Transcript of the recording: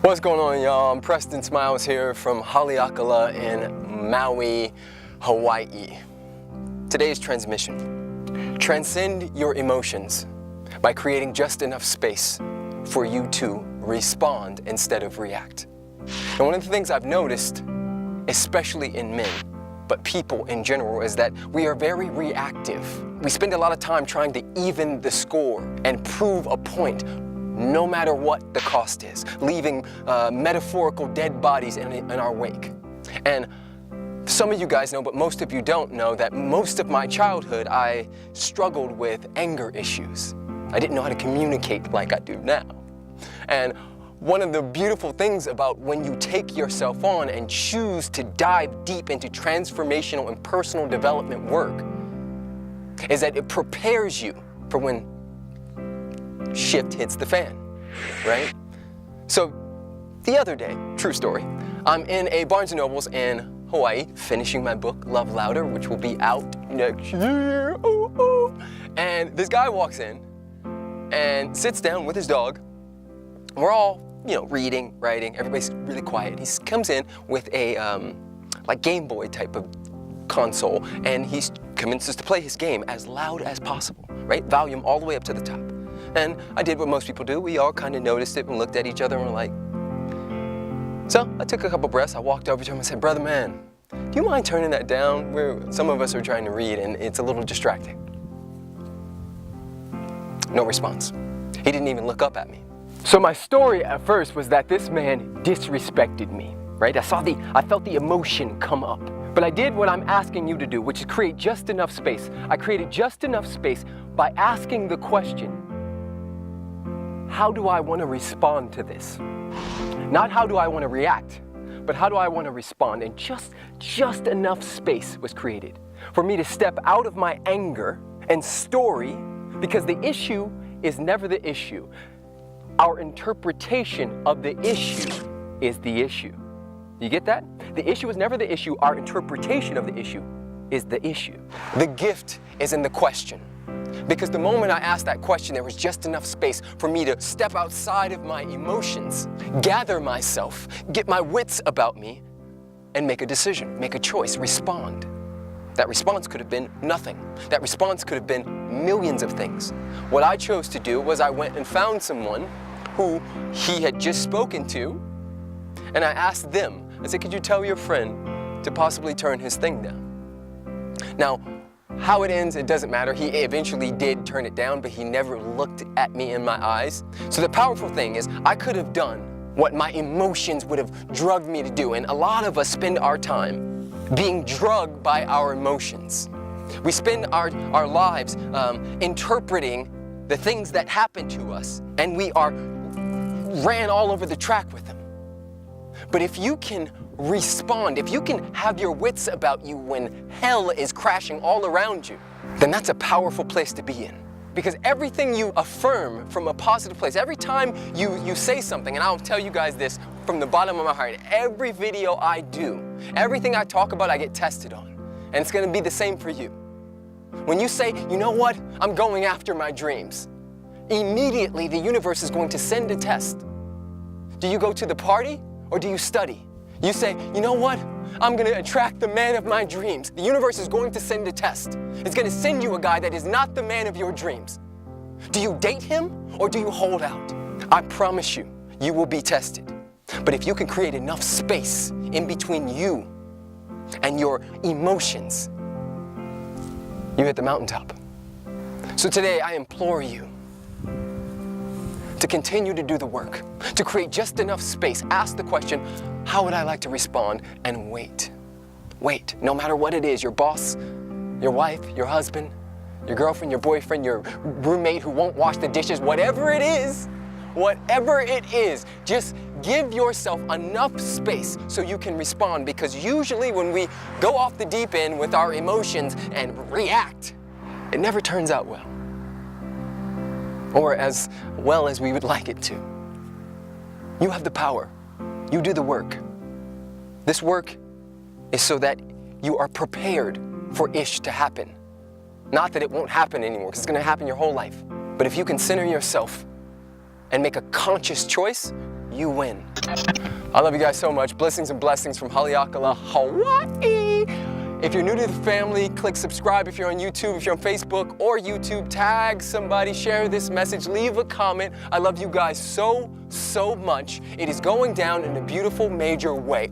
What's going on, y'all? I'm Preston Smiles here from Haleakala in Maui, Hawaii. Today's transmission: transcend your emotions by creating just enough space for you to respond instead of react. And one of the things I've noticed, especially in men, but people in general, is that we are very reactive. We spend a lot of time trying to even the score and prove a point, no matter what the cost is, leaving metaphorical dead bodies in our wake. And some of you guys know, but most of you don't know, that most of my childhood I struggled with anger issues. I didn't know how to communicate like I do now. And one of the beautiful things about when you take yourself on and choose to dive deep into transformational and personal development work is that it prepares you for when shift hits the fan, right? So the other day, true story, I'm in a Barnes & Noble's in Hawaii finishing my book, Love Louder, which will be out next year. Ooh, ooh. And this guy walks in and sits down with his dog. We're all, reading, writing, everybody's really quiet. He comes in with a like Game Boy type of console, and he commences to play his game as loud as possible, right? Volume all the way up to the top. And I did what most people do. We all kind of noticed it and looked at each other and were like, so I took a couple breaths. I walked over to him and said, "Brother man, do you mind turning that down? Some of us are trying to read and it's a little distracting." No response. He didn't even look up at me. So my story at first was that this man disrespected me, right? I felt the emotion come up. But I did what I'm asking you to do, which is create just enough space. I created just enough space by asking the question, how do I want to respond to this? Not how do I want to react, but how do I want to respond? And just enough space was created for me to step out of my anger and story, because the issue is never the issue. Our interpretation of the issue is the issue. You get that? The issue is never the issue. Our interpretation of the issue is the issue. The gift is in the question. Because the moment I asked that question, there was just enough space for me to step outside of my emotions, gather myself, get my wits about me, and make a decision, make a choice, respond. That response could have been nothing. That response could have been millions of things. What I chose to do was I went and found someone who he had just spoken to, and I asked them, I said, "Could you tell your friend to possibly turn his thing down?" Now, how it ends, it doesn't matter. He eventually did turn it down, but he never looked at me in my eyes. So the powerful thing is, I could have done what my emotions would have drugged me to do. And a lot of us spend our time being drugged by our emotions. We spend our lives interpreting the things that happen to us, and we ran all over the track with them. But if you can respond, if you can have your wits about you when hell is crashing all around you, then that's a powerful place to be in. Because everything you affirm from a positive place, every time you say something, and I'll tell you guys this from the bottom of my heart, every video I do, everything I talk about, I get tested on. And it's gonna be the same for you. When you say, "You know what, I'm going after my dreams," immediately the universe is going to send a test. Do you go to the party or do you study? You say, "You know what? I'm going to attract the man of my dreams." The universe is going to send a test. It's going to send you a guy that is not the man of your dreams. Do you date him or do you hold out? I promise you, you will be tested. But if you can create enough space in between you and your emotions, you hit the mountaintop. So today I implore you to continue to do the work, to create just enough space. Ask the question, how would I like to respond? And wait. Wait, no matter what it is, your boss, your wife, your husband, your girlfriend, your boyfriend, your roommate who won't wash the dishes, whatever it is, just give yourself enough space so you can respond, because usually when we go off the deep end with our emotions and react, it never turns out well. Or as well as we would like it to. You have the power. You do the work. This work is so that you are prepared for ish to happen. Not that it won't happen anymore, because it's going to happen your whole life. But if you can center yourself and make a conscious choice you win. I love you guys so much. Blessings and blessings from Haleakala, Hawaii. If you're new to the family, click subscribe. If you're on YouTube, if you're on Facebook or YouTube, tag somebody, share this message, leave a comment. I love you guys so much. It is going down in a beautiful, major way.